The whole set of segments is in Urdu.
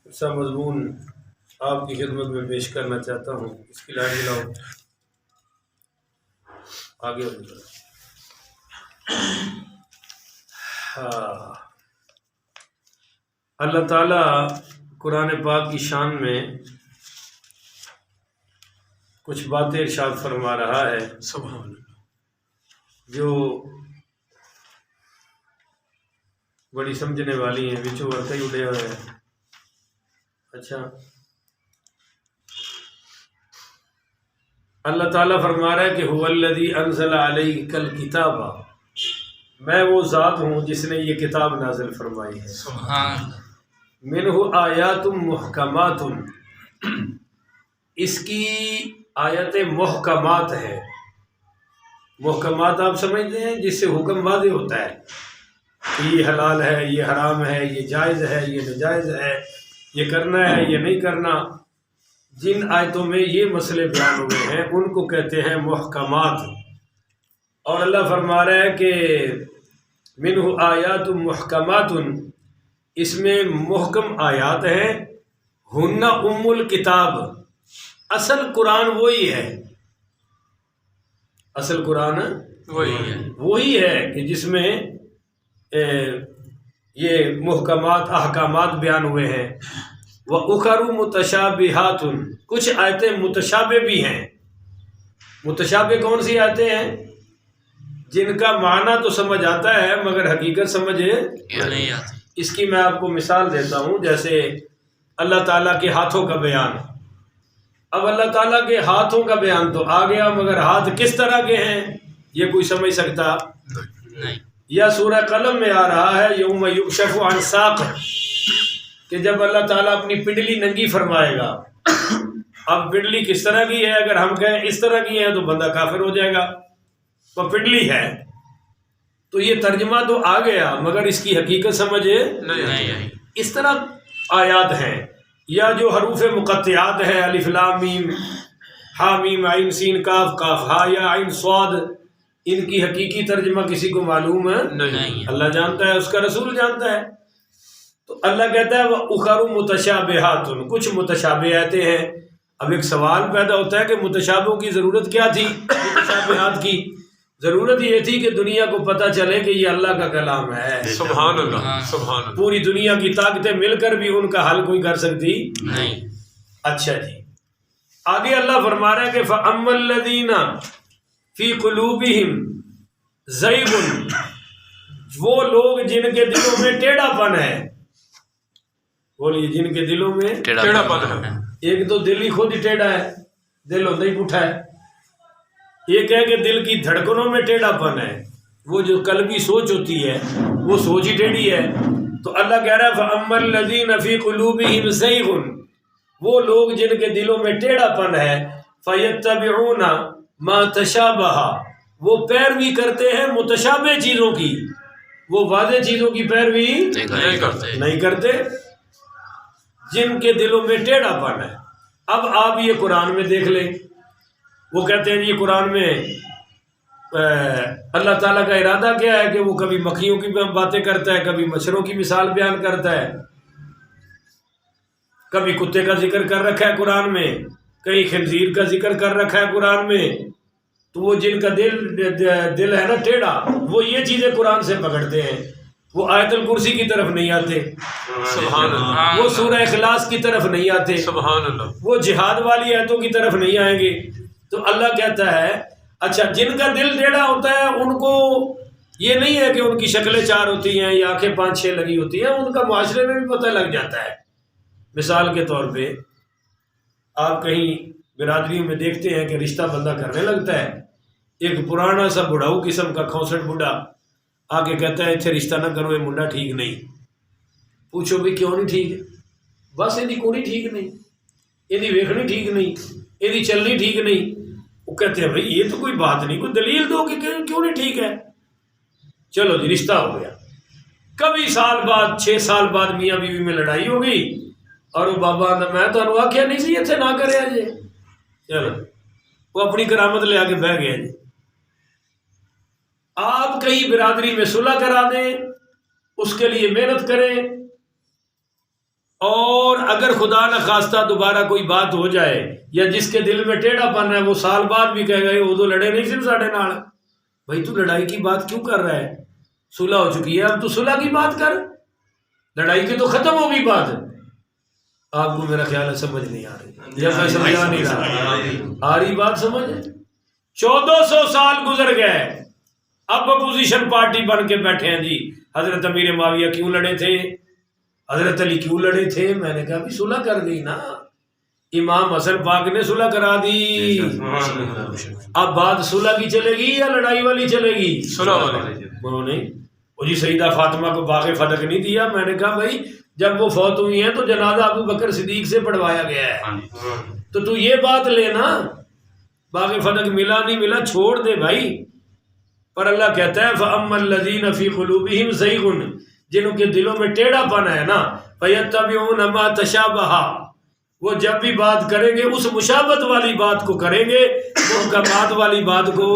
سا مضمون آپ کی خدمت میں پیش کرنا چاہتا ہوں. اس کی لائن لاؤ آگے. اللہ تعالیٰ قرآن پاک کی شان میں کچھ باتیں ارشاد فرما رہا ہے سبحان اللہ، جو بڑی سمجھنے والی ہیں. بچوں ورتے ہی اڑے ہوئے ہیں. اچھا، اللہ تعالیٰ فرما رہا ہے کہ هو الذی انزل علیک الکتاب، میں وہ ذات ہوں جس نے یہ کتاب نازل فرمائی ہے. سبحان اللہ، منہ آیات محکمات، اس کی آیتیں محکمات ہیں. محکمات آپ سمجھتے ہیں جس سے حکم واضح ہوتا ہے کہ یہ حلال ہے، یہ حرام ہے، یہ جائز ہے، یہ ناجائز ہے، یہ کرنا ہے، یہ نہیں کرنا. جن آیتوں میں یہ مسئلے بیان ہوئے ہیں ان کو کہتے ہیں محکمات. اور اللہ فرما رہا ہے کہ منہ آیات محکمات، اس میں محکم آیات ہیں. ہن ام الکتاب، اصل قرآن وہی ہے. اصل قرآن وہی ہے کہ جس میں یہ محکمات احکامات بیان ہوئے ہیں. وَأُخَرُ مُتَشَابِهَاتٌ، کچھ آیتیں متشابہ بھی ہیں. متشابہ کون سی آیتیں ہیں؟ جن کا معنی تو سمجھ آتا ہے مگر حقیقت سمجھ نہیں آتی. اس کی میں آپ کو مثال دیتا ہوں. جیسے اللہ تعالیٰ کے ہاتھوں کا بیان. اب اللہ تعالیٰ کے ہاتھوں کا بیان تو آ گیا مگر ہاتھ کس طرح کے ہیں یہ کوئی سمجھ سکتا نہیں. یا سورہ قلم میں آ رہا ہے یوم یکشف عن ساق، کہ جب اللہ تعالیٰ اپنی پنڈلی ننگی فرمائے گا. اب پنڈلی کس طرح کی ہے؟ اگر ہم کہیں اس طرح کی ہے تو بندہ کافر ہو جائے گا. تو پنڈلی ہے تو یہ ترجمہ تو آ گیا مگر اس کی حقیقت سمجھ نہیں آئی. اس طرح آیات ہیں. یا جو حروف مقطعات ہے الف لام میم ہا میم عین سین کاف کاف ہا یا عین صاد، ان کی حقیقی ترجمہ کسی کو معلوم نہیں. اللہ جانتا ہے، اس کا رسول جانتا ہے. تو اللہ کہتا ہے وَأُخَرُ مُتَشَابِهَاتٌ، کچھ متشابہ آیتیں ہیں. اب ایک سوال پیدا ہوتا ہے کہ متشابہوں کی ضرورت کیا تھی؟ متشابہات کی ضرورت یہ تھی کہ دنیا کو پتہ چلے کہ یہ اللہ کا کلام ہے. سبحان اللہ، سبحان اللہ. پوری دنیا کی طاقتیں مل کر بھی ان کا حل کوئی کر سکتی نہیں. اچھا جی، آگے اللہ فرما رہا ہے کہ فَأَمَّا الَّذِينَ فِي قُلُوبِهِمْ زَيْغٌ، وہ لوگ جن کے دلوں میں ٹیڑھا پن ہے. بولیے، جن کے دلوں میں ٹیڑھا پن ہے. ایک تو دل ہی خود ہی ٹیڑھا ہے، دل ہوتا ہی پٹھا ہے. ایک ہے کہ دل کی دھڑکنوں میں ٹیڑھا پن ہے، وہ جو قلبی سوچ ہوتی ہے وہ سوچ ہی ٹیڑھی ہے. تو اللہ کہہ رہا ہے فَأَمَّا الَّذِينَ فِي قُلُوبِهِمْ زَيْغٌ، وہ لوگ جن کے دلوں میں ٹیڑھا پن ہے. فَيَتَّبِعُونَ مَا تَشَابَهَ، وہ پیروی کرتے ہیں متشابہ چیزوں کی، وہ واضح چیزوں کی پیروی نہیں کرتے. جن کے دلوں میں ٹیڑھا پن ہے. اب آپ یہ قرآن میں دیکھ لیں، وہ کہتے ہیں یہ قرآن میں اللہ تعالیٰ کا ارادہ کیا ہے کہ وہ کبھی مکھیوں کی باتیں کرتا ہے، کبھی مچھروں کی مثال بیان کرتا ہے، کبھی کتے کا ذکر کر رکھا ہے قرآن میں، کہیں خنزیر کا ذکر کر رکھا ہے قرآن میں. تو وہ جن کا دل ہے نا ٹیڑھا، وہ یہ چیزیں قرآن سے پکڑتے ہیں. وہ آیت الکرسی کی طرف نہیں آتے، سبحان اللہ. وہ سورہ اخلاص کی طرف نہیں آتے، سبحان اللہ. وہ جہاد والی آیتوں کی طرف نہیں آئیں گے. تو اللہ کہتا ہے اچھا جن کا دل ٹیڑھا ہوتا ہے ان کو یہ نہیں ہے کہ ان کی شکلیں چار ہوتی ہیں یا آنکھیں 5-6 لگی ہوتی ہیں، ان کا معاشرے میں بھی پتہ لگ جاتا ہے. مثال کے طور پہ آپ کہیں برادریوں میں دیکھتے ہیں کہ رشتہ بندہ کرنے لگتا ہے، ایک پرانا سا بڑھاؤ قسم کا کھوسٹ بوڑھا آگے کہتا ہے اتنے رشتہ نہ کرو، یہ منڈا ٹھیک نہیں. پوچھو بھی کیوں نہیں ٹھیک؟ بس یہ کوڑی ٹھیک نہیں، یہ ویکھنی ٹھیک نہیں، یہ چلنی ٹھیک نہیں. وہ کہتے ہیں بھائی یہ تو کوئی بات نہیں، کوئی دلیل دو کہ کیوں نہیں ٹھیک ہے. چلو جی رشتہ ہو گیا. کبھی سال بعد 6 سال بعد میاں بیوی میں لڑائی ہو گئی اور وہ بابا میں تو آخیا نہیں سی اتنے نہ کرے جی. چلو وہ اپنی کرامت لے آ کے بہ گیا جی. آپ کہیں برادری میں صلح کرا دیں، اس کے لیے محنت کریں اور اگر خدا نہ خواستہ دوبارہ کوئی بات ہو جائے یا جس کے دل میں ٹیڑھا پن ہے وہ سال بعد بھی کہے گا وہ تو لڑے نہیں صرف ساڑھے نال، بھائی تو لڑائی کی بات کیوں کر رہا ہے؟ صلح ہو چکی ہے، اب تو صلح کی بات کر، لڑائی کی تو ختم ہوگی بات۔ آپ کو میرا خیال ہے سمجھ نہیں آ رہی، جب میں سمجھا نہیں رہا، آ رہی بات سمجھ؟ 1400 سال گزر گئے، اب اپوزیشن پارٹی بن کے بیٹھے ہیں جی حضرت امیر معاویہ کیوں لڑے تھے، حضرت علی کیوں لڑے تھے؟ میں نے کہا بھی صلح کر دی نا، امام حسن پاک نے صلح کرا دی، اب بات صلح کی چلے گی یا لڑائی والی چلے گی؟ صلح والی۔ انہوں نے وہ جی سیدہ فاطمہ کو باغ فتح نہیں دیا، میں نے کہا بھائی جب وہ فوت ہوئی ہیں تو جنازہ ابو بکر صدیق سے پڑھوایا گیا ہے، تو یہ بات لینا باغ فتح ملا نہیں ملا چھوڑ دے بھائی۔ پر اللہ کہتا ہے فَأَمَّا الَّذِينَ فِي قُلُوبِهِمْ زَيْغٌ، جنہوں کے دلوں میں ٹیڑھا پن ہے نا، فَيَتَّبِعُونَ مَا تَشَابَهَ، وہ جب بھی بات کریں گے اس مشابہت والی بات کو کریں گے، محکمات والی بات کو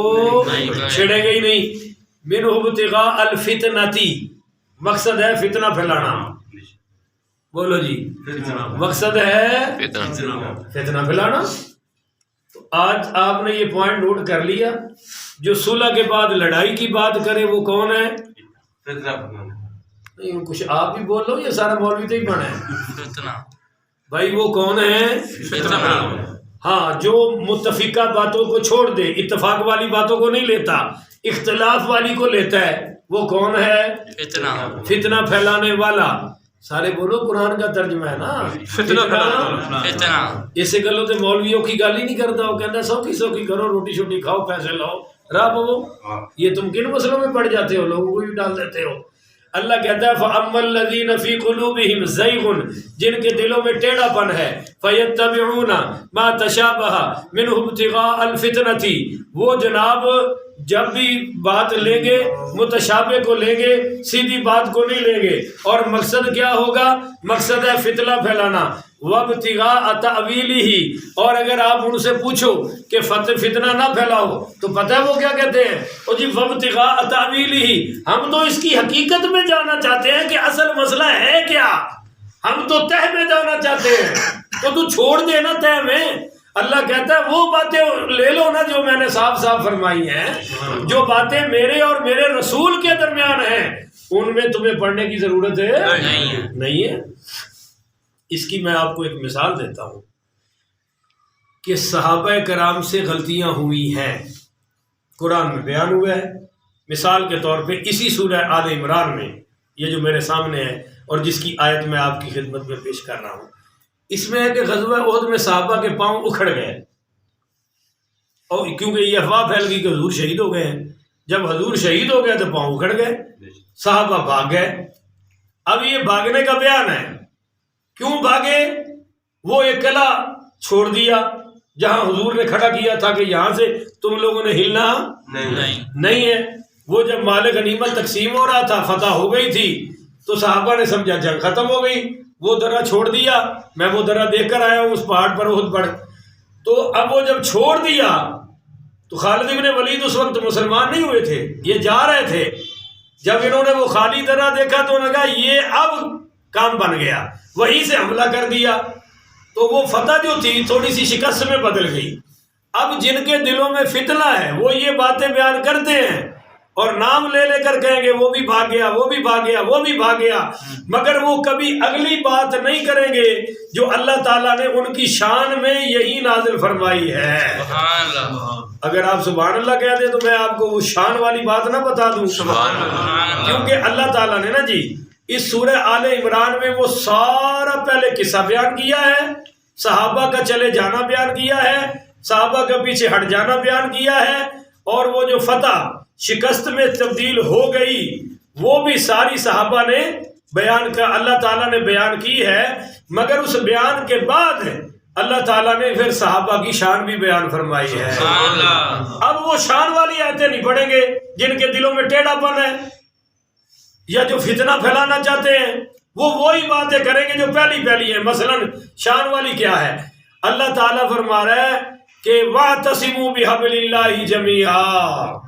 چھیڑیں گے ہی نہیں۔ مِنْهُ ابْتِغَاءَ الْفِتْنَةِ، مقصد ہے فتنہ پھیلانا، بولو جی مقصد ہے فتنہ پھیلانا۔ تو آج آپ نے یہ پوائنٹ نوٹ کر لیا، جو صلح کے بعد لڑائی کی بات کرے وہ کون ہے؟ نہیں کچھ آپ بھی بول لو، یہ سارا مولوی تو ہی بنا ہے بھائی، وہ کون ہے؟ ہاں، جو متفقہ باتوں کو چھوڑ دے، اتفاق والی باتوں کو نہیں لیتا، اختلاف والی کو لیتا ہے، وہ کون ہے؟ فتنہ پھیلانے والا۔ سارے بولو قرآن کا ترجمہ ہے نا فتنہ پھیلانا۔ اسے گلوں تے مولویوں کی گل ہی نہیں کرتا، وہ کہتا سوکھی سوکھی کرو، روٹی شوٹی کھاؤ، پیسے لاؤ، راہ بو۔ یہ تم کن مسئلوں میں پڑ جاتے ہو، لوگوں کو بھی ڈال دیتے ہو۔ اللہ کہتا ہے فَأَمَّا الَّذِينَ فِي قُلُوبِهِمْ زَيْغٌ، جن کے دلوں میں ٹیڑھا پن ہے، فَيَتَّبِعُونَ مَا تَشَابَهَ مِنْهُ ابْتِغَاءَ الْفِتْنَةِ، وہ جناب جب بھی بات لیں گے متشابہ کو لیں گے، سیدھی بات کو نہیں لیں گے، اور مقصد کیا ہوگا؟ مقصد ہے فتنہ پھیلانا۔ وَابْتِغَاءَ تَأْوِيلِهِ، اور اگر آپ ان سے پوچھو کہ فتنہ نہ پھیلاؤ تو پتہ ہے وہ کیا کہتے ہیں؟ او جی وَابْتِغَاءَ تَأْوِيلِهِ، ہم تو اس کی حقیقت میں جانا چاہتے ہیں کہ اصل مسئلہ ہے کیا، ہم تو تہ میں جانا چاہتے ہیں، تو چھوڑ دے نا تہ میں۔ اللہ کہتا ہے وہ باتیں لے لو نا جو میں نے صاف صاف فرمائی ہیں، جو باتیں میرے اور میرے رسول کے درمیان ہیں ان میں تمہیں پڑھنے کی ضرورت ہے نہیں ہے۔ اس کی میں آپ کو ایک مثال دیتا ہوں کہ صحابہ کرام سے غلطیاں ہوئی ہیں، قرآن میں بیان ہوا ہے۔ مثال کے طور پہ اسی سورہ آل عمران میں، یہ جو میرے سامنے ہے اور جس کی آیت میں آپ کی خدمت میں پیش کر رہا ہوں، اس میں ہے کہ غزوہ احد میں صحابہ کے پاؤں اکھڑ گئے، اور کیونکہ یہ افواہ پھیل گئی کہ حضور شہید ہو گئے ہیں۔ جب حضور شہید ہو گئے تو پاؤں اکھڑ گئے، صحابہ بھاگ گئے۔ اب یہ بھاگنے کا بیان ہے، کیوں بھاگے؟ وہ ایک قلعہ چھوڑ دیا جہاں حضور نے کھڑا کیا تھا کہ یہاں سے تم لوگوں نے ہلنا نہیں ہے۔ وہ جب مال غنیمت تقسیم ہو رہا تھا، فتح ہو گئی تھی، تو صحابہ نے سمجھا جنگ ختم ہو گئی، وہ درہ چھوڑ دیا۔ میں وہ درہ دیکھ کر آیا ہوں اس پہاڑ پر احد پر۔ تو اب وہ جب چھوڑ دیا تو خالد ابن ولید اس وقت مسلمان نہیں ہوئے تھے، یہ جا رہے تھے۔ جب انہوں نے وہ خالی درہ دیکھا تو انہوں نے کہا یہ اب کام بن گیا، وہیں سے حملہ کر دیا۔ تو وہ فتح جو تھی تھوڑی سی شکست میں بدل گئی۔ اب جن کے دلوں میں فتنہ ہے وہ یہ باتیں بیان کرتے ہیں اور نام لے لے کر کہیں گے وہ بھی بھاگ گیا، وہ بھی بھاگ گیا، وہ بھی بھاگ گیا، مگر وہ کبھی اگلی بات نہیں کریں گے جو اللہ تعالیٰ نے ان کی شان میں یہی نازل فرمائی ہے۔ اگر آپ سبحان اللہ کہہ دیں تو میں آپ کو وہ شان والی بات نہ بتا دوں، کیونکہ اللہ تعالیٰ نے نا جی اس سورہ آل عمران میں وہ سارا پہلے قصہ بیان کیا ہے، صحابہ کا چلے جانا بیان کیا ہے، صحابہ کا پیچھے ہٹ جانا بیان کیا ہے، اور وہ جو فتح شکست میں تبدیل ہو گئی وہ بھی ساری صحابہ نے بیان کا اللہ تعالیٰ نے بیان کی ہے۔ مگر اس بیان کے بعد اللہ تعالیٰ نے پھر صحابہ کی شان بھی بیان فرمائی ہے۔ اب وہ شان والی آیتیں نہیں پڑھیں گے جن کے دلوں میں ٹیڑھا پن ہے یا جو فتنہ پھیلانا چاہتے ہیں، وہ وہی باتیں کریں گے جو پہلی ہیں۔ مثلا شان والی کیا ہے؟ اللہ تعالیٰ فرما رہا ہے کہ وَاعْتَصِمُوا بِحَبْلِ اللَّهِ جَمِيعًا،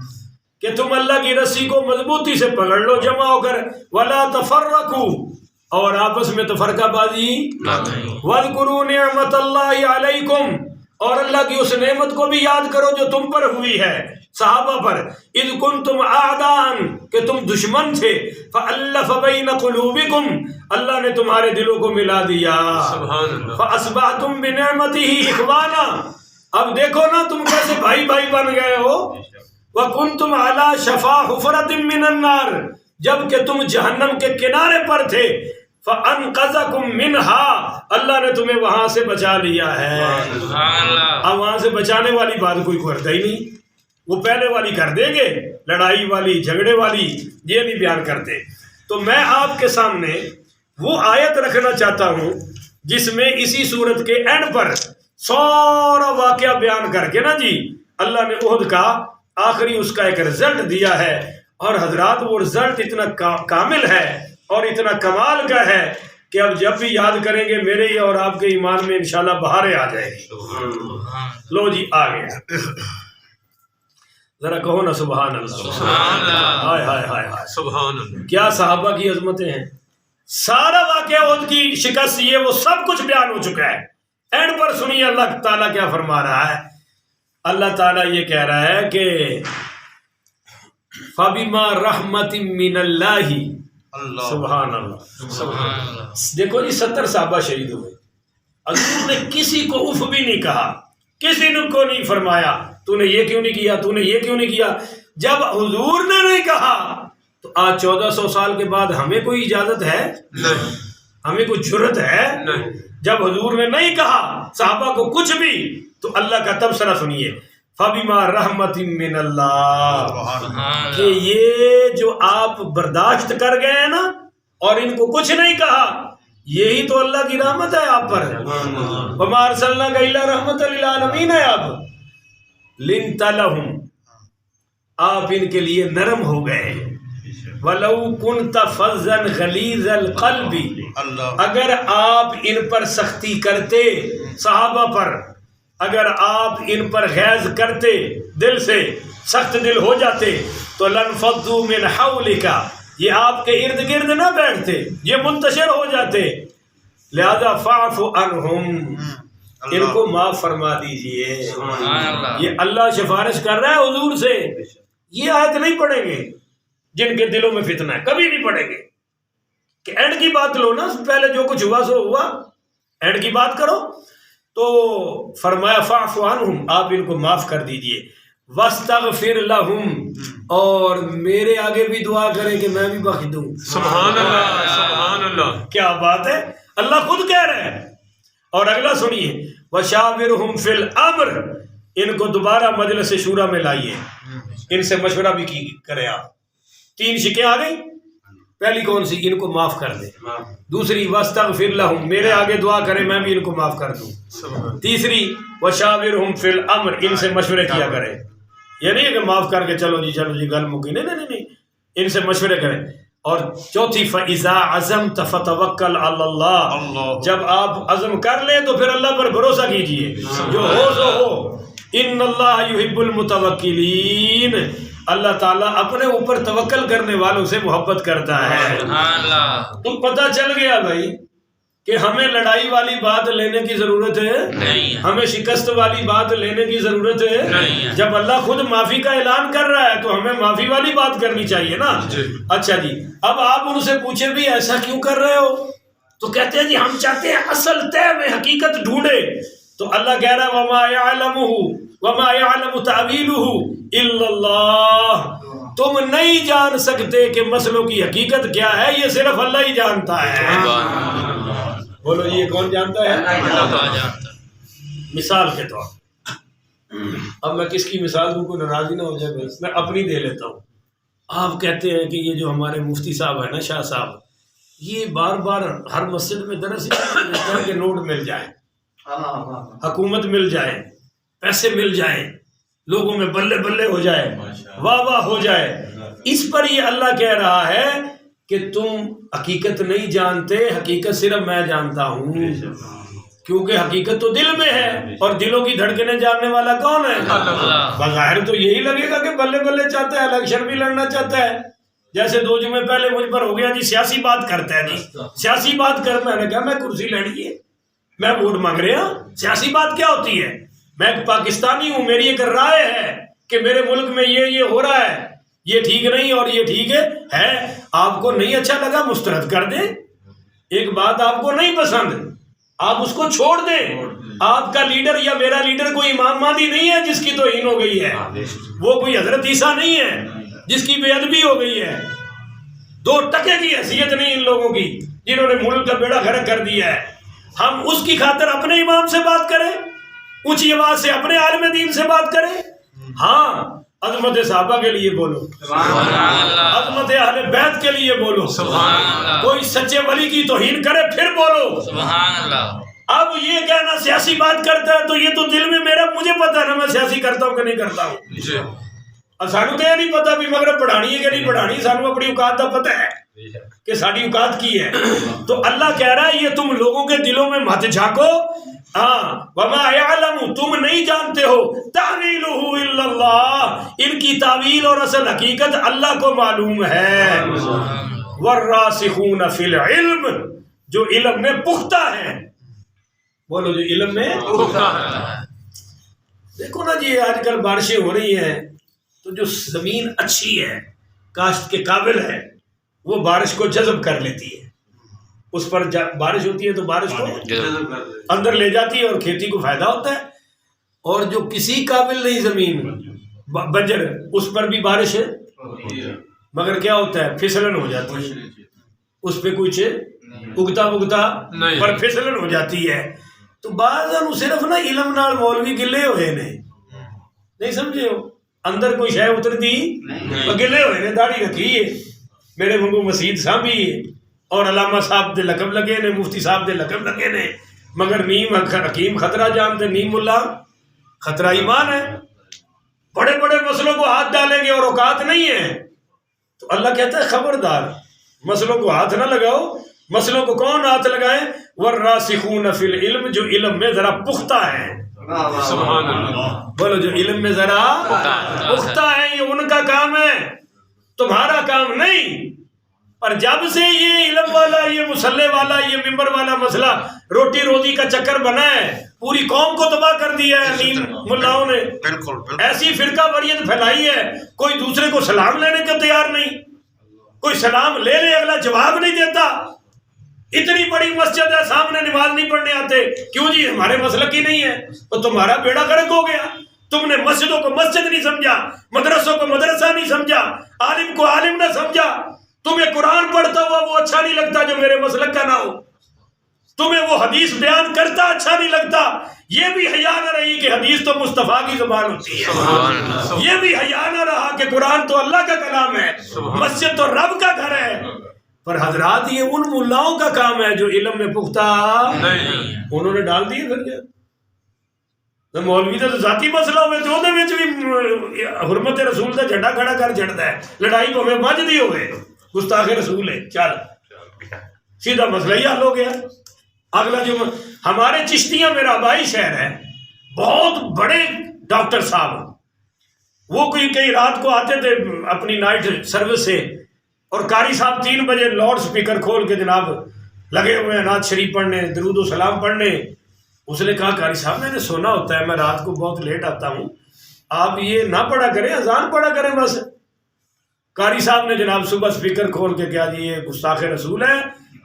کہ تم اللہ کی رسی کو مضبوطی سے پکڑ لو جمع ہو کر، وَلَا تَفَرَّقُوا، اور آپس میں تفرقہ بازی نہ کریں وَاذْكُرُوا نِعْمَةَ اللَّهِ عَلَيْكُمْ، اور اللہ کی اس نعمت کو بھی یاد کرو جو تم پر ہوئی ہے، صحابہ پر، اذ کنتم اعداء، کہ تم دشمن تھے، فألف بین قلوبکم، اللہ نے تمہارے دلوں کو ملا دیا، سبحان اللہ فاصبحتم بنعمتہ اخوانا، اب دیکھو نا تم کیسے بھائی بھائی بن گئے ہو، وکنتم علی شفا حفرۃ من النار، جب کہ تم جہنم کے کنارے پر تھے، فانقذکم منها، اللہ نے تمہیں وہاں سے بچا لیا ہے۔ سبحان اللہ اب وہاں سے بچانے والی بات کوئی کرتا ہی نہیں، وہ پہلے والی کر دیں گے، لڑائی والی جھگڑے والی یہ نہیں بیان کرتے۔ تو میں آپ کے سامنے وہ آیت رکھنا چاہتا ہوں جس میں اسی صورت کے اینڈ پر سارا واقعہ بیان کر کے نا جی اللہ نے احد کا آخری اس کا ایک رزلٹ دیا ہے، اور حضرات وہ رزلٹ اتنا کامل ہے اور اتنا کمال کا ہے کہ اب جب بھی یاد کریں گے میرے ہی اور آپ کے ایمان میں انشاءاللہ بہاریں آ جائیں گی۔ لو جی آ گیا، ذرا کہو نا سبحان اللہ، سبحان اللہ ہائے ہائے ہائے ہائے، سبحان اللہ کیا صحابہ کی عظمتیں ہیں۔ سارا واقعہ ان کی شکست یہ وہ سب کچھ بیان ہو چکا ہے، اینڈ پر سنیے اللہ تعالیٰ کیا فرما رہا ہے۔ اللہ تعالیٰ یہ کہہ رہا ہے کہ فَبِمَا رَحْمَةٍ مِّنَ اللَّهِ، سبحان اللہ، سبحان اللہ دیکھو جی 70 صحابہ شہید ہوئے، حضور نے کسی کو اف بھی نہیں کہا، کسی نے کو نہیں فرمایا تو نے یہ کیوں نہیں کیا، تو نے یہ کیوں نہیں کیا۔ جب حضور نے نہیں کہا تو آج 1400 سال کے بعد ہمیں کوئی اجازت ہے، نہیں ہمیں کوئی جرت ہے؟ نہیں جب حضور نے نہیں کہا صحابہ کو کچھ بھی تو اللہ کا تبصرہ سنیے، فَبِمَا رَحْمَةٍ مِّنَ اللَّهِ، سبحان کہ اللہ یہ جو آپ برداشت کر گئے ہیں نا اور ان کو کچھ نہیں کہا، یہی تو اللہ کی رحمت ہے آپ پر۔ وَمَا أَرْسَلْنَاكَ إِلَّا رَحْمَةً لِّلْعَالَمِينَ ہے آپ، لِنْتَ لَهُمْ، آپ ان کے لیے نرم ہو گئے، وَلَوْ كُنْتَ فَظًّا غَلِيظَ الْقَلْبِ، اگر آپ ان پر سختی کرتے، صحابہ پر اگر آپ ان پر غیظ کرتے، دل سے سخت دل ہو جاتے تو لَنْفَضُّوا مِنْ حَوْلِكَ، یہ آپ کے ارد گرد نہ بیٹھتے، یہ منتشر ہو جاتے، لہذا فَاعْفُ عَنْهُمْ، ان کو معاف فرما دیجئے۔ سبحان اللہ یہ اللہ سفارش کر رہا ہے حضور سے، یہ آیت نہیں پڑھیں گے جن کے دلوں میں فتنہ ہے، کبھی نہیں پڑھیں گے کہ اینڈ کی بات لو نا، پہلے جو کچھ ہوا سو ہوا، اینڈ کی بات کرو۔ تو فرمایا فاعف عنہم، آپ ان کو معاف کر دیجئے، واستغفر لہم، اور میرے آگے بھی دعا کریں کہ میں بھی بخش دوں۔ سبحان اللہ سبحان اللہ کیا بات ہے، اللہ خود کہہ رہے ہیں۔ اور اگلا سنیے، وشاورہم فی الامر، ان کو دوبارہ مجلس شورا میں لائیے، ان سے مشورہ بھی کی کریں آپ۔ 3 شکیں آ گئی، پہلی کون سی؟ ان کو معاف کر دیں، دوسری واستغفر لہم، میرے آگے دعا کریں میں بھی ان کو معاف کر دوں، تیسری وشاورہم فی الامر، ان سے مشورے کیا کریں، یہ نہیں ہے کہ معاف کر کے چلو جی گل مکی، نہیں نہیں نہیں، ان سے مشورے کریں۔ اور چوتھی فَإِذَا عَزَمْتَ فَتَوَكَّلْ عَلَى اللَّهِ، جب آپ عزم کر لیں تو پھر اللہ پر بھروسہ کیجئے، جو ہو سو ہو، ان اللہ یحب المتوکلین، اللہ تعالیٰ اپنے اوپر توکل کرنے والوں سے محبت کرتا ہے۔ سبحان اللہ تو پتہ چل گیا بھائی کہ ہمیں لڑائی والی بات لینے کی ضرورت ہے نہیں ہمیں شکست والی بات لینے کی ضرورت ہے نہیں ہے۔ جب اللہ خود معافی کا اعلان کر رہا ہے تو ہمیں معافی والی بات کرنی چاہیے نا۔ اچھا جی، اب آپ ان سے پوچھیں بھی ایسا کیوں کر رہے ہو، تو کہتے ہیں جی ہم چاہتے ہیں اصل طے میں حقیقت ڈھونڈے، تو اللہ کہہ رہا ہے وما يعلم تأویلہ الا اللہ، تم نہیں جان سکتے کہ مسئلوں کی حقیقت کیا ہے، یہ صرف اللہ ہی جانتا ہے۔ بولو یہ کون جانتا ہے؟ اللہ تعالیٰ جانتا ہے۔ مثال کے طور، اب میں کس کی مثال دوں، کوئی ناراضی نہ ہو جائے، بس میں اپنی دے لیتا ہوں۔ آپ کہتے ہیں کہ یہ جو ہمارے مفتی صاحب ہیں نا، شاہ صاحب، یہ بار بار ہر مسجد میں درس اس طرح کے نوٹ مل جائیں، حکومت مل جائے، پیسے مل جائیں، لوگوں میں بلے بلے ہو جائے، واہ واہ ہو جائے، اس پر یہ اللہ کہہ رہا ہے کہ تم حقیقت نہیں جانتے، حقیقت صرف میں جانتا ہوں، کیونکہ حقیقت تو دل میں ہے، اور دلوں کی دھڑکنیں جاننے والا کون ہے؟ اللہ۔ بظاہر تو یہی لگے گا کہ بلے بلے چاہتا ہے، الیکشن بھی لڑنا چاہتا ہے، جیسے 2 جمعے پہلے مجھ پر ہو گیا جی سیاسی بات کرتا ہے جی سیاسی بات کر. میں نے کہا میں کرسی لڑی ہے, میں ووٹ مانگ رہا ہوں, سیاسی بات کیا ہوتی ہے؟ میں ایک پاکستانی ہوں, میری ایک رائے ہے کہ میرے ملک میں یہ ہو رہا ہے, یہ ٹھیک نہیں اور یہ ٹھیک ہے. آپ کو نہیں اچھا لگا مسترد کر دیں. ایک بات آپ کو نہیں پسند آپ اس کو چھوڑ دیں. آپ کا لیڈر یا میرا لیڈر کوئی امام مہدی نہیں ہے جس کی توہین ہو گئی ہے, وہ کوئی حضرت عیسیٰ نہیں ہے جس کی بے ادبی ہو گئی ہے. 2 ٹکے کی حیثیت نہیں ان لوگوں کی جنہوں نے ملک کا بیڑا غرق کر دیا ہے. ہم اس کی خاطر اپنے امام سے بات کریں, اونچی آواز سے اپنے عالم دین سے بات کریں. ہاں عظمت صحابہ کے لیے بولو, عظمت اہل بیت کے لیے بولو. کوئی سچے ولی کی توہین کرے پھر بولو. اب یہ کہنا سیاسی بات کرتا ہے تو یہ تو دل میں میرا مجھے پتا ہے نا میں سیاسی کرتا ہوں کہ نہیں کرتا ہوں. اب سانو تو یہ نہیں پتا بھی مگر پڑھانی ہے کہ نہیں پڑھانی, سانو اپنی اوقات کا پتہ ہے کہ ساری اوقات کی ہے. تو اللہ کہہ رہا ہے یہ تم لوگوں کے دلوں میں مت جھانکو. وما یعلم تم نہیں جانتے ہو تعویلہ الا اللہ, ان کی تعویل اور اصل حقیقت اللہ کو معلوم ہے. والراسخون فی العلم, جو علم میں پختہ ہیں. بولو جو علم میں پختہ ہیں. دیکھو نا جی آج کل بارشیں ہو رہی ہیں تو جو زمین اچھی ہے کاشت کے قابل ہے وہ بارش کو جذب کر لیتی ہے. اس پر بارش ہوتی ہے تو بارش کو اندر لے جاتی ہے اور کھیتی کو فائدہ ہوتا ہے. اور جو کسی قابل نہیں زمین بنجر اس پر بھی بارش ہے مگر کیا ہوتا ہے پھسلن ہو جاتی ہے, اس پہ کچھ اگتا پر پھسلن ہو جاتی ہے. تو بعض صرف نا علم نال مولوی گلے ہوئے نے, نہیں سمجھے ہو, اندر کوئی شے اتر دی گلے ہوئے نے, داڑھی رکھی ہے میرے منگو مسیح صاحب ہی اور علامہ صاحب دے لقب لگے نے, مفتی صاحب دے لقب لگے نے, مگر نیم حکیم خطرہ جانتے, نیم ملا خطرہ ایمان ہے. بڑے بڑے مسئلوں کو ہاتھ ڈالیں گے اور اوقات نہیں ہے. تو اللہ کہتا ہے خبردار مسئلوں کو ہاتھ نہ لگاؤ. مسئلوں کو کون ہاتھ لگائے؟ والراسخون فی العلم, جو علم میں ذرا پختہ ہیں. سبحان اللہ, بولو جو علم میں ذرا پختہ ہیں, یہ ان کا کام ہے تمہارا کام نہیں. پر جب سے یہ علم والا, یہ مسلح والا, یہ ممبر والا مسئلہ روٹی روزی کا چکر بنا ہے, پوری قوم کو تباہ کر دیا ہے نیم ملاؤں نے. ایسی فرقہ واریت پھیلائی ہے, کوئی دوسرے کو سلام لینے کے تیار نہیں. کوئی سلام لے لے اگلا جواب نہیں دیتا. اتنی بڑی مسجد ہے سامنے نماز نہیں پڑھنے آتے, کیوں جی ہمارے مسلک ہی نہیں ہے. تو تمہارا بیڑا غرق ہو گیا. تم نے مسجدوں کو مسجد نہیں سمجھا, مدرسوں کو مدرسہ نہیں سمجھا, عالم کو عالم نہ سمجھا. تمہیں قرآن پڑھتا ہوا وہ اچھا نہیں لگتا جو میرے مسلک کا نہ ہو. تمہیں وہ حدیث بیان کرتا اچھا نہیں لگتا. یہ بھی حیا نہ رہی کہ حدیث تو مصطفیٰ کی زبان ہوتی ہے. یہ بھی حیا نہ رہا کہ قرآن تو اللہ کا کلام ہے, مسجد تو رب کا گھر ہے. پر حضرات یہ ان ملاؤں کا کام ہے جو علم میں پختہ نہیں, انہوں نے ڈال دیے. پھر مولوی کا ذاتی مسئلہ ہوئے تو بھی حرمت رسول کا جھنڈا کھڑا کر چڑھتا ہے. لڑائی کو ہمیں بج دی ہوئے گستاخ رسول ہے, چل سیدھا مسئلہ ہی حل ہو گیا. اگلا جو ہمارے چشتیاں میرا آبائی شہر ہے, بہت بڑے ڈاکٹر صاحب, وہ کوئی کئی رات کو آتے تھے اپنی نائٹ سروس سے, اور قاری صاحب 3 بجے لاؤڈ سپیکر کھول کے جناب لگے ہوئے ہیں نعت شریف پڑھنے, درود و سلام پڑھنے. اس نے کہا قاری صاحب میں نے سونا ہوتا ہے, میں رات کو بہت لیٹ آتا ہوں, آپ یہ نہ پڑھا کریں, اذان پڑھا کریں بس. قاری صاحب نے جناب صبح سپیکر کھول کے کیا جی یہ گستاخ رسول ہے,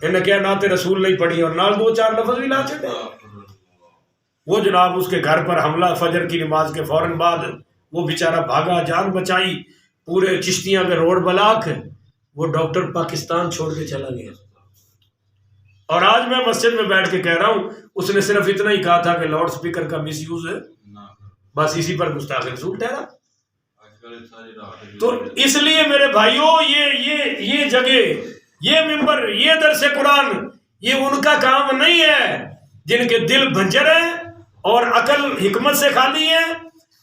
انہیں کیا نعت رسول نہیں پڑھی اور نال 2-4 لفظ بھی لا چھڑے. وہ جناب اس کے گھر پر حملہ فجر کی نماز کے فوراً بعد, وہ بیچارہ بھاگا, جان بچائی, پورے چشتیاں کے روڈ بلاک. وہ ڈاکٹر پاکستان چھوڑ کے چلا گیا. اور آج میں مسجد میں بیٹھ کے کہہ رہا ہوں, اس نے صرف اتنا ہی کہا تھا کہ لاؤڈ سپیکر کا مس یوز ہے, بس اسی پر گستاخ رسول ٹھہرا. تو اس لیے میرے بھائیوں یہ جگہ, یہ ممبر, یہ درس قرآن, یہ ان کا کام نہیں ہے جن کے دل بنجر ہیں اور عقل حکمت سے خالی ہیں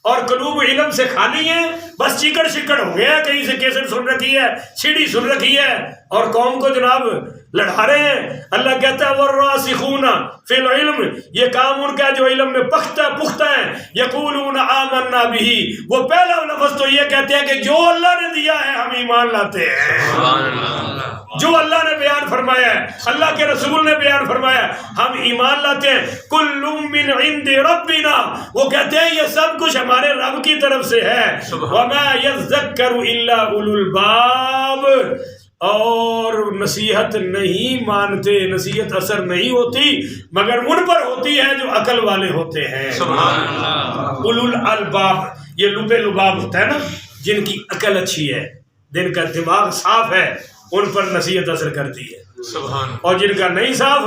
اور قلوب علم سے خالی ہیں. بس چیکڑ شکڑ ہو گیا, کہیں سے کیسٹ سن رکھی ہے, سیڑھی سن رکھی ہے, اور قوم کو جناب لڑا رہے ہیں. اللہ کہتا ہے والراسخون فی العلم، یہ کام ان کا جو علم میں پختہ ہیں. یقولون آمنا بہ، وہ پہلا لفظ تو یہ کہتے ہیں کہ جو اللہ نے دیا ہے ہم ایمان لاتے ہیں. سبحان اللہ. جو اللہ نے بیان فرمایا ہے، اللہ کے رسول نے بیان فرمایا ہے، ہم ایمان لاتے ہیں. کل من عند ربنا، وہ کہتے ہیں یہ سب کچھ ہمارے رب کی طرف سے ہے. وما یذکر الا اولو الباب، اور نصیحت نہیں مانتے، نصیحت اثر نہیں ہوتی مگر ان پر ہوتی ہے جو عقل والے ہوتے ہیں. سبحان اللہ. اولو الالباب، یہ لب لباب ہوتا ہے نا، جن کی عقل اچھی ہے، جن کا دماغ صاف ہے، ان پر نصیحت اثر کرتی ہے. سبحان. اور جن کا نہیں صاف،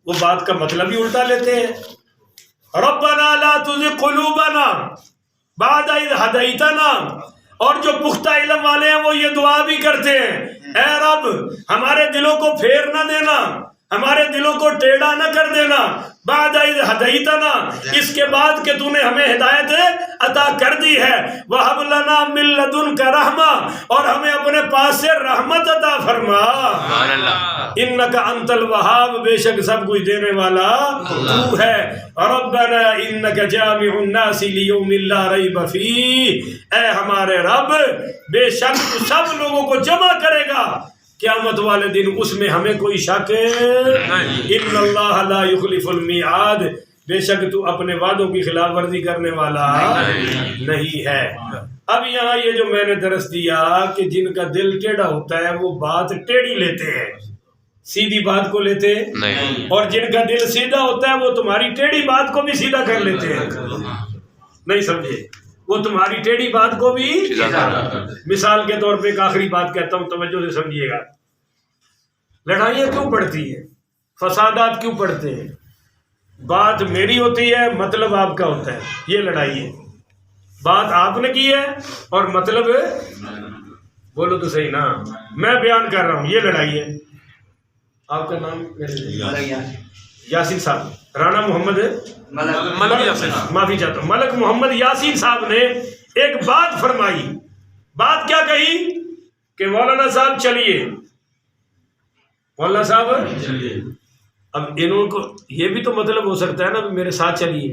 وہ بات کا مطلب ہی الٹا لیتے ہیں. ربنا لا تزغ قلوبنا بعد اذ ہدیتنا، اور جو پختہ علم والے ہیں وہ یہ دعا بھی کرتے ہیں، اے رب ہمارے دلوں کو پھیر نہ دینا، ہمارے دلوں کو ٹیڑھا نہ کر دینا، بعد اذ ہدیتنا، اس کے بعد کہ تو نے ہمیں ہدایت عطا کر دی ہے. وہب لنا من لدنک رحمہ، اور ہمیں اپنے پاس سے رحمت عطا فرما. سبحان اللہ. انک انت الوہاب، بے شک سب کچھ دینے والا تو ہے. ربنا انک جامع الناس لیوم لا ریب فیہ، اے ہمارے رب بے شک تو سب لوگوں کو جمع کرے گا قیامت والے دن، اس میں ہمیں کوئی شک نہیں. ان اللہ لا یخلف المیعاد، بے شک تو اپنے وعدوں کی خلاف ورزی کرنے والا نہیں ہے. اب یہاں یہ جو میں نے درس دیا کہ جن کا دل ٹیڑھا ہوتا ہے وہ بات ٹیڑھی لیتے ہیں، سیدھی بات کو لیتے نہیں. اور جن کا دل سیدھا ہوتا ہے وہ تمہاری ٹیڑھی بات کو بھی سیدھا کر لیتے ہیں. نہیں سمجھے؟ وہ تمہاری ٹیڑھی بات کو بھی. مثال کے طور پہ ایک آخری بات کہتا ہوں، توجہ سے سمجھیے گا. لڑائیاں کیوں پڑتی ہیں، فسادات کیوں پڑتے ہیں؟ بات میری ہوتی ہے، مطلب آپ کا ہوتا ہے، یہ لڑائی ہے. بات آپ نے کی ہے اور مطلب بولو تو صحیح نا، میں بیان کر رہا ہوں، یہ لڑائی ہے. آپ کا نام یاسین صاحب، رانا محمد معافی چاہتا ہوں، ملک محمد یاسین صاحب نے ایک بات فرمائی. بات کیا کہی کہ مولانا صاحب چلیے، مولانا صاحب چلیے. اب انہوں کو یہ بھی تو مطلب ہو سکتا ہے نا میرے ساتھ چلیے،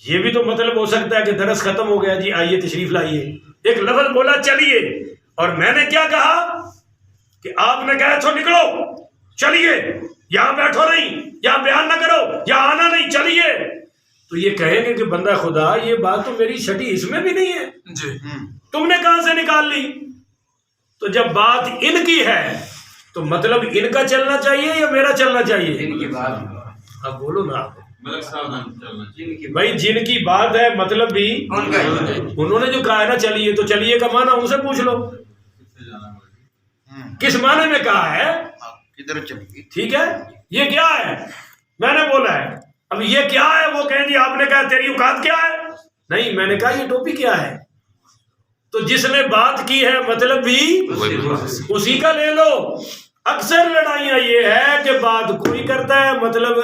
یہ بھی تو مطلب ہو سکتا ہے کہ درس ختم ہو گیا جی آئیے تشریف لائیے. ایک لفظ بولا چلیے، اور میں نے کیا کہا کہ آپ نے کہا تو نکلو چلیے، یہاں بیٹھو نہیں، یہاں بیان نہ کرو، یہاں آنا نہیں، چلیے. تو یہ کہیں گے کہ بندہ خدا یہ بات تو میری چھٹی اس میں بھی نہیں ہے جی، تم نے کہاں سے نکال لی؟ تو جب بات ان کی ہے تو مطلب ان کا چلنا چاہیے یا میرا چلنا چاہیے؟ ان کی بات. اب بولو نا بھائی، جن کی بات ہے مطلب بھی انہوں نے جو کہا ہے نا چلیے، تو چلیے کا معنی ان سے پوچھ لو کس معنی میں کہا ہے. کدھر چلیے؟ ٹھیک ہے، یہ کیا ہے میں نے بولا ہے، اب یہ کیا ہے وہ کہیں جی آپ نے کہا تیری اوقات کیا ہے. نہیں، میں نے کہا یہ ٹوپی کیا ہے. تو جس نے بات کی ہے مطلب بھی اسی کا لے لو. اکثر لڑائیاں یہ ہے کہ بات کوئی کرتا ہے مطلب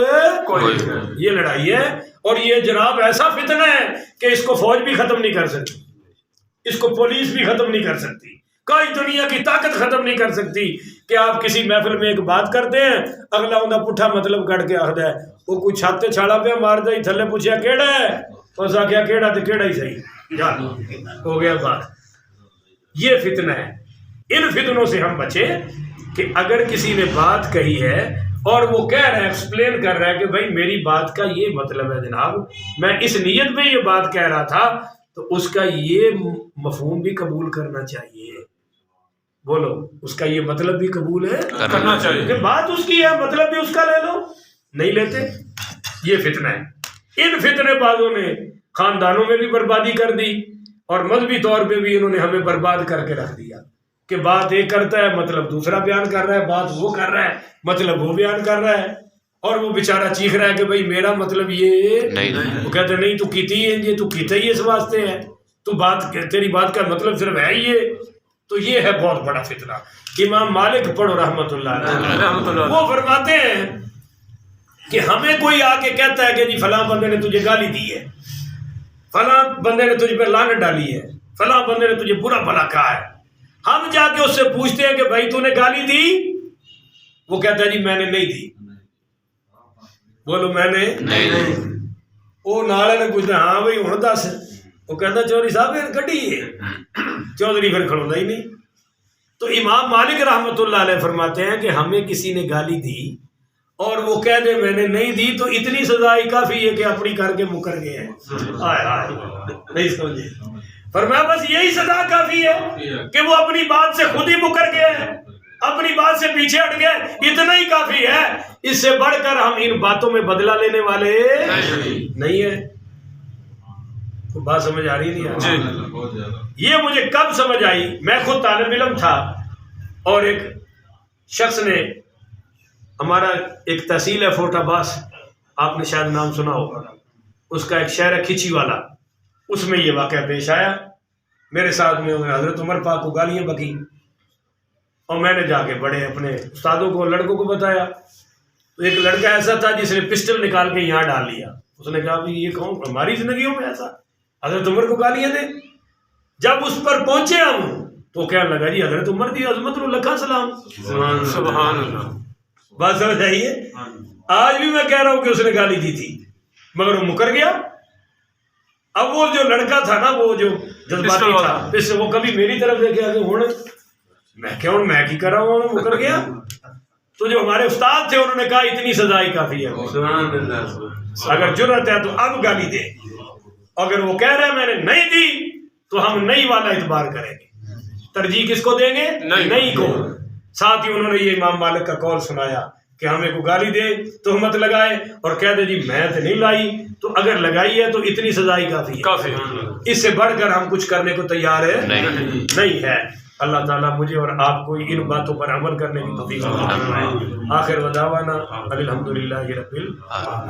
کوئی، یہ لڑائی ہے. اور یہ جناب ایسا فتنہ ہے کہ اس کو فوج بھی ختم نہیں کر سکتی، اس کو پولیس بھی ختم نہیں کر سکتی، کوئی دنیا کی طاقت ختم نہیں کر سکتی. کہ آپ کسی محفل میں ایک بات کرتے ہیں، اگلا انہیں پٹھا مطلب کٹ کے آخر ہے وہ کوئی چھاتے چھاڑا پہ مار دے تھلے پوچھا کیڑا ہے، اس آخیا کیڑا تو کیڑا ہی صحیح، ہو گیا بات. یہ فتنہ ہے. ان فتنوں سے ہم بچیں کہ اگر کسی نے بات کہی ہے اور وہ کہہ رہا ہے، ایکسپلین کر رہا ہے کہ بھائی میری بات کا یہ مطلب ہے جناب، میں اس نیت میں یہ بات کہہ رہا تھا، تو اس کا یہ مفہوم بھی قبول کرنا چاہیے. بولو، اس کا یہ مطلب بھی قبول ہے کرنا چاہیے کہ بات اس کی ہے مطلب بھی اس کا لے لو. نہیں لیتے. یہ فتنہ ہے. ان فتنے بازوں نے خاندانوں میں بھی بربادی کر دی اور مذہبی طور پہ بھی انہوں نے ہمیں برباد کر کے رکھ دیا کہ بات ایک کرتا ہے مطلب دوسرا بیان کر رہا ہے، بات وہ کر رہا ہے مطلب وہ بیان کر رہا ہے، اور وہ بیچارہ چیخ رہا ہے کہ بھائی میرا مطلب یہ نہیں. وہ کہتے نہیں تو کیتی ہے یہ، تو کیتا ہی اس واسطے ہے، تو بات تیری بات کا مطلب صرف ہے یہ. تو یہ ہے بہت بڑا فتنہ. امام مالک پڑھو رحمت اللہ علیہ، وہ فرماتے ہیں کہ ہمیں کوئی آ کے کہتا ہے کہ جی فلاں بندے نے تجھے گالی دی ہے، فلاں بندے نے تجھ پہ لعنت ڈالی ہے، فلاں بندے نے تجھے برا بھلا کہا ہے. ہم جا کے اس سے پوچھتے ہیں کہ بھائی تو نے گالی دی؟ وہ کہتا ہے جی میں نے نہیں دی. بولو میں نے نہیں. وہ نالے نے پوچھنا ہاں بھائی ہوں دس. وہ کہتا چودھری صاحب یہ کٹی ہے. چودھری پھر کھڑوتا ہی نہیں. تو امام مالک رحمۃ اللہ علیہ فرماتے ہیں کہ ہمیں کسی نے گالی دی اور وہ کہہ دے میں نے نہیں دی تو اتنی سزا ہی کافی ہے کہ اپنی کر کے مکر گئے ہیں. نہیں سمجھے. فرمایا بس یہی سزا کافی ہے کہ وہ اپنی بات سے خود ہی مکر گئے ہیں, اپنی بات سے پیچھے ہٹ گئے, اتنا ہی کافی ہے. اس سے بڑھ کر ہم ان باتوں میں بدلہ لینے والے نہیں ہیں. بات سمجھ آ رہی نہیں؟ یہ مجھے کب سمجھ آئی, میں خود طالب علم تھا اور ایک شخص نے, ہمارا ایک تحصیل ہے فورٹ عباس, آپ نے شاید نام سنا ہوگا, اس کا ایک شہر ہے کھچی والا, اس میں یہ واقعہ پیش آیا. میرے ساتھ میں حضرت عمر پاک کو گالیاں بکی اور میں نے جا کے بڑے اپنے استادوں کو, لڑکوں کو بتایا. تو ایک لڑکا ایسا تھا جس نے پسٹل نکال کے یہاں ڈال لیا. اس نے کہا یہ کون ہماری زندگیوں میں ایسا حضرت عمر کو گالیاں دے. جب اس پر پہنچے ہم تو کہنے لگا جی حضرت عمر دی عظمت رو لکھا سلام. سبحان اللہ. بات سمجھ آئیے. آج بھی میں کہہ رہا ہوں کہ اس نے گالی دی تھی مگر وہ مکر گیا. اب وہ جو لڑکا تھا نا, وہ جو جذباتی تھا, اس سے وہ کبھی میری طرف دیکھے کہ ہوں میں کیوں میں کی کر رہا ہوں, مکر گیا. تو جو ہمارے استاد تھے انہوں نے کہا اتنی سزا ہی کافی ہے. اگر جرأت ہے تو اب گالی دے. اگر وہ کہہ رہے ہیں میں نے نہیں دی تو ہم نہیں والا اعتبار کریں گے. ترجیح کس کو دیں گے؟ نہیں کو. ساتھ ہی انہوں نے یہ امام مالک کا قول سنایا کہ ہمیں کو گالی دے, تہمت لگائے اور کہہ دے جی میں تو نہیں لائی, تو اگر لگائی ہے تو اتنی سزا ہی کافی ہے. اس سے بڑھ کر ہم کچھ کرنے کو تیار ہے نہیں ہے. اللہ تعالیٰ مجھے اور آپ کو ان باتوں پر عمل کرنے کی توفیق عطا فرمائے. آخر ودعوانا الحمدللہ رب العالمین.